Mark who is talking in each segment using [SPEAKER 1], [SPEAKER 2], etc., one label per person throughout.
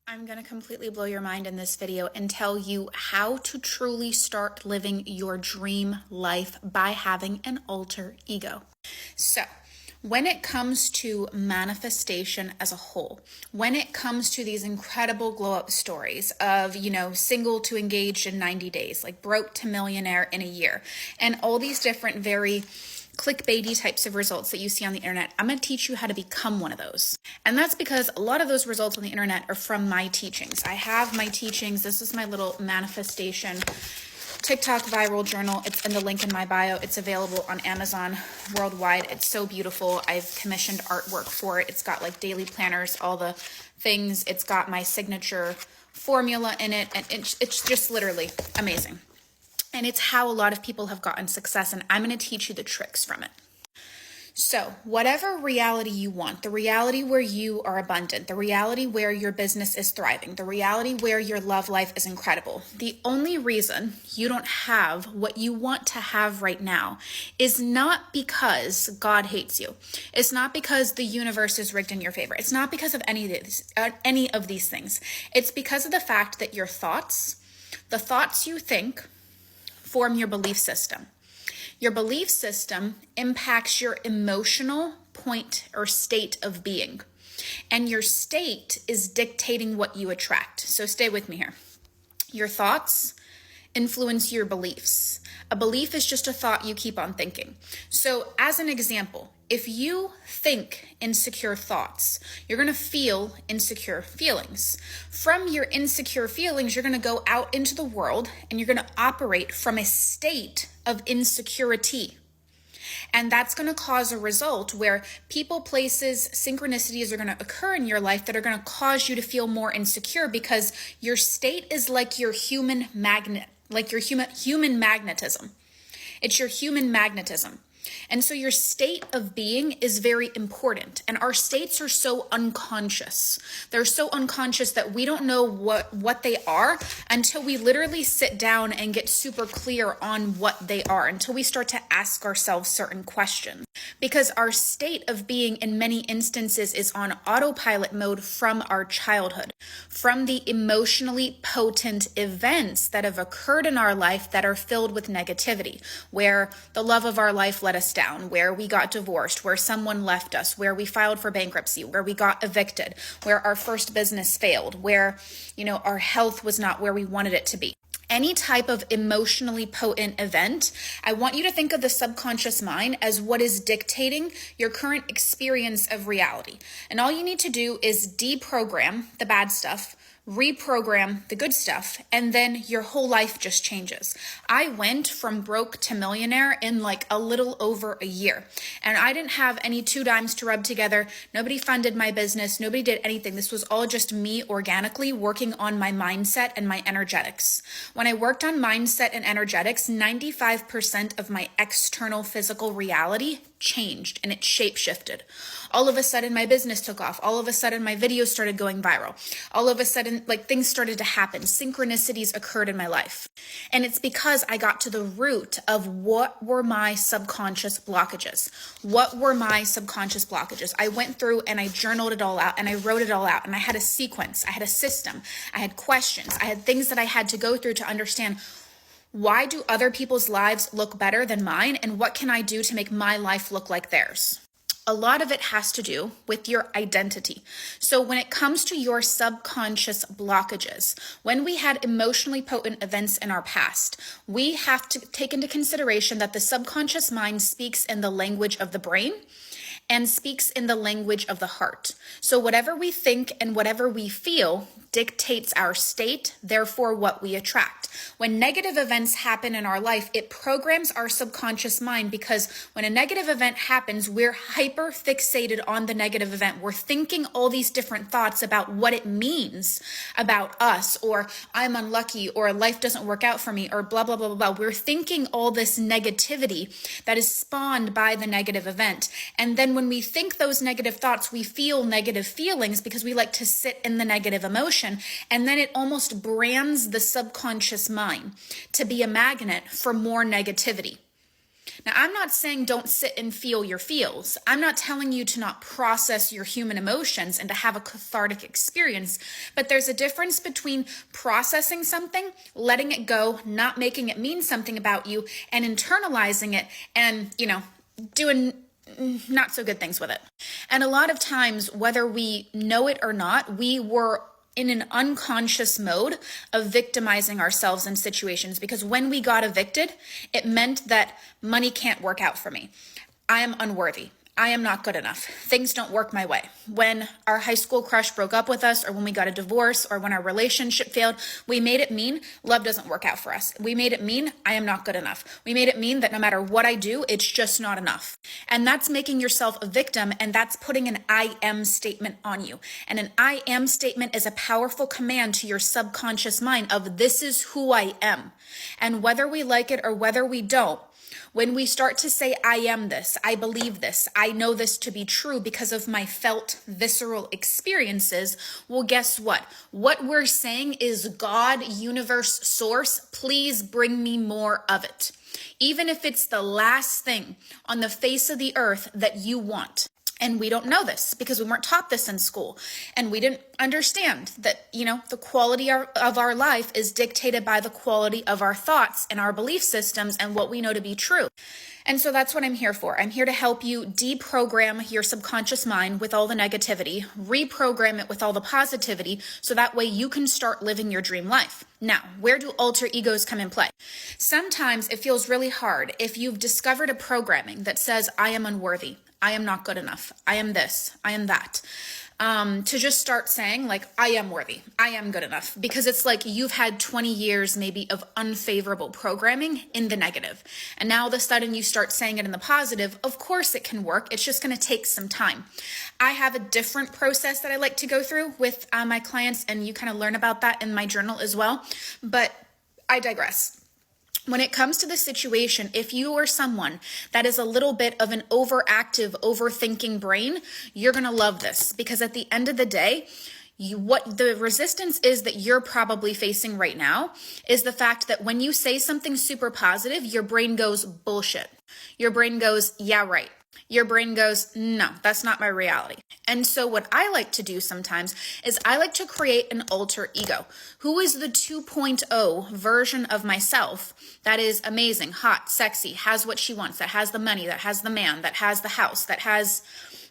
[SPEAKER 1] I'm going to completely blow your mind in this video and tell you how to truly start living your dream life by having an alter ego. So, when it comes to manifestation as a whole, when it comes to these incredible glow up stories of, single to engaged in 90 days, like broke to millionaire in a year, and all these different very clickbaity types of results that you see on the internet, I'm going to teach you how to become one of those. And that's because a lot of those results on the internet are from my teachings. I have my teachings. This is my little manifestation TikTok viral journal. It's in the link in my bio. It's available on Amazon worldwide. It's so beautiful. I've commissioned artwork for it. It's got like daily planners, all the things. It's got my signature formula in it. And it's just literally amazing. And it's how a lot of people have gotten success, and I'm going to teach you the tricks from it. So, whatever reality you want, the reality where you are abundant, the reality where your business is thriving, the reality where your love life is incredible, the only reason you don't have what you want to have right now is not because God hates you. It's not because the universe is rigged in your favor. It's not because of any of these things. It's because of the fact that your thoughts, the thoughts you think, form your belief system. Your belief system impacts your emotional point or state of being. And your state is dictating what you attract. So stay with me here. Your thoughts influence your beliefs. A belief is just a thought you keep on thinking. So as an example, if you think insecure thoughts, you're going to feel insecure feelings. From your insecure feelings, you're going to go out into the world and you're going to operate from a state of insecurity. And that's going to cause a result where people, places, synchronicities are going to occur in your life that are going to cause you to feel more insecure because your state is like your human magnet, like your human magnetism. It's your human magnetism. And so your state of being is very important. And our states are so unconscious. They're so unconscious that we don't know what they are until we literally sit down and get super clear on what they are, until we start to ask ourselves certain questions. Because our state of being in many instances is on autopilot mode from our childhood, from the emotionally potent events that have occurred in our life that are filled with negativity, where the love of our life let us down, where we got divorced, where someone left us, where we filed for bankruptcy, where we got evicted, where our first business failed, where, our health was not where we wanted it to be. Any type of emotionally potent event, I want you to think of the subconscious mind as what is dictating your current experience of reality. And all you need to do is deprogram the bad stuff, reprogram the good stuff, and then your whole life just changes. I went from broke to millionaire in like a little over a year, and I didn't have any 2 dimes to rub together. Nobody funded my business. Nobody did anything. This was all just me organically working on my mindset and my energetics. When I worked on mindset and energetics, 95% of my external physical reality changed and it shape shifted. All of a sudden my business took off. All of a sudden my videos started going viral. All of a sudden things started to happen. Synchronicities occurred in my life. And it's because I got to the root of what were my subconscious blockages. What were my subconscious blockages? I went through and I journaled it all out and I wrote it all out, and I had a sequence. I had a system. I had questions. I had things that I had to go through to understand, why do other people's lives look better than mine? And what can I do to make my life look like theirs? A lot of it has to do with your identity. So when it comes to your subconscious blockages, when we had emotionally potent events in our past, we have to take into consideration that the subconscious mind speaks in the language of the brain and speaks in the language of the heart. So whatever we think and whatever we feel dictates our state, therefore what we attract. When negative events happen in our life, it programs our subconscious mind, because when a negative event happens, we're hyper fixated on the negative event. We're thinking all these different thoughts about what it means about us, or I'm unlucky, or life doesn't work out for me, or blah, blah, blah, blah, blah. We're thinking all this negativity that is spawned by the negative event. And then when we think those negative thoughts, we feel negative feelings because we like to sit in the negative emotion. And then it almost brands the subconscious mind to be a magnet for more negativity. Now, I'm not saying don't sit and feel your feels. I'm not telling you to not process your human emotions and to have a cathartic experience, but there's a difference between processing something, letting it go, not making it mean something about you, and internalizing it and, doing not so good things with it. And a lot of times, whether we know it or not, we were in an unconscious mode of victimizing ourselves in situations, because when we got evicted, it meant that money can't work out for me. I am unworthy. I am not good enough. Things don't work my way. When our high school crush broke up with us, or when we got a divorce, or when our relationship failed, we made it mean love doesn't work out for us. We made it mean I am not good enough. We made it mean that no matter what I do, it's just not enough. And that's making yourself a victim, and that's putting an I am statement on you. And an I am statement is a powerful command to your subconscious mind of this is who I am. And whether we like it or whether we don't, when we start to say, I am this, I believe this, I know this to be true because of my felt visceral experiences, well, guess what? What we're saying is God, universe, source, please bring me more of it. Even if it's the last thing on the face of the earth that you want. And we don't know this because we weren't taught this in school. And we didn't understand that, the quality of our life is dictated by the quality of our thoughts and our belief systems and what we know to be true. And so that's what I'm here for. I'm here to help you deprogram your subconscious mind with all the negativity, reprogram it with all the positivity, so that way you can start living your dream life. Now, where do alter egos come in play? Sometimes it feels really hard if you've discovered a programming that says, I am unworthy. I am not good enough. I am this. I am that. To just start saying I am worthy. I am good enough. Because it's like you've had 20 years maybe of unfavorable programming in the negative. And now all of a sudden you start saying it in the positive. Of course it can work. It's just going to take some time. I have a different process that I like to go through with my clients. And you kind of learn about that in my journal as well. But I digress. When it comes to the situation, if you are someone that is a little bit of an overactive, overthinking brain, you're going to love this, because at the end of the day, what the resistance is that you're probably facing right now is the fact that when you say something super positive, your brain goes bullshit. Your brain goes, yeah, right. Your brain goes, no, that's not my reality. And so what I like to do sometimes is I like to create an alter ego. Who is the 2.0 version of myself that is amazing, hot, sexy, has what she wants, that has the money, that has the man, that has the house, that has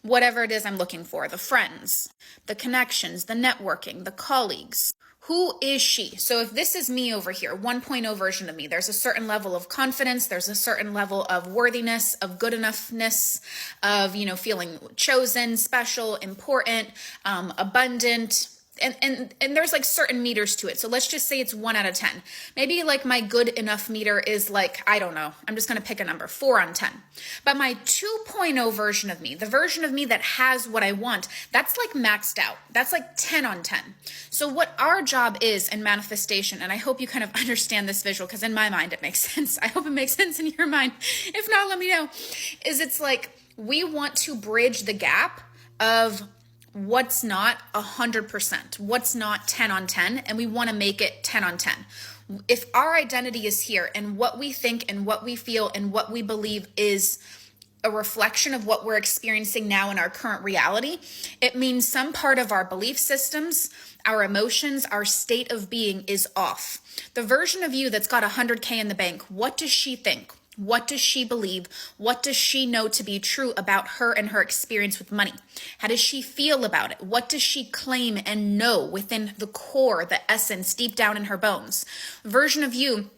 [SPEAKER 1] whatever it is I'm looking for, the friends, the connections, the networking, the colleagues. Who is she? So if this is me over here, 1.0 version of me, there's a certain level of confidence, there's a certain level of worthiness, of good enoughness, of, feeling chosen, special, important, abundant, and there's certain meters to it. So let's just say it's 1 out of 10. Maybe my good enough meter is I don't know, I'm just going to pick a number, 4 on 10. But my 2.0 version of me, the version of me that has what I want, that's maxed out. That's 10 on 10. So what our job is in manifestation, and I hope you kind of understand this visual, because in my mind it makes sense. I hope it makes sense in your mind. If not, let me know. Is it's we want to bridge the gap of what's not 100%, what's not 10 on 10, and we want to make it 10 on 10. If our identity is here and what we think and what we feel and what we believe is a reflection of what we're experiencing now in our current reality, it means some part of our belief systems, our emotions, our state of being is off. The version of you that's got 100K in the bank, what does she think? What does she believe? What does she know to be true about her and her experience with money? How does she feel about it? What does she claim and know within the core, the essence, deep down in her bones? Version of you,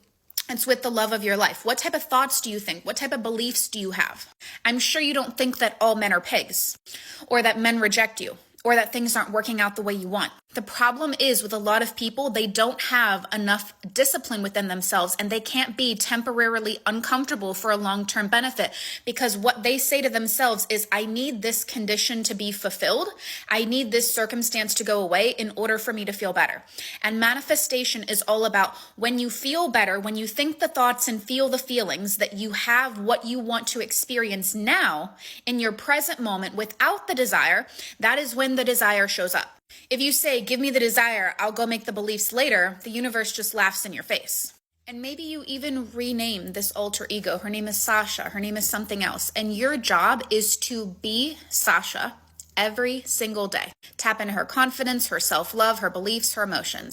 [SPEAKER 1] it's with the love of your life. What type of thoughts do you think? What type of beliefs do you have? I'm sure you don't think that all men are pigs, or that men reject you, or that things aren't working out the way you want. The problem is with a lot of people, they don't have enough discipline within themselves, and they can't be temporarily uncomfortable for a long-term benefit, because what they say to themselves is, I need this condition to be fulfilled. I need this circumstance to go away in order for me to feel better. And manifestation is all about when you feel better, when you think the thoughts and feel the feelings, that you have what you want to experience now in your present moment without the desire. That is when the desire shows up. If you say, give me the desire, I'll go make the beliefs later, the universe just laughs in your face. And maybe you even rename this alter ego. Her name is Sasha. Her name is something else. And your job is to be Sasha every single day. Tap into her confidence, her self-love, her beliefs, her emotions.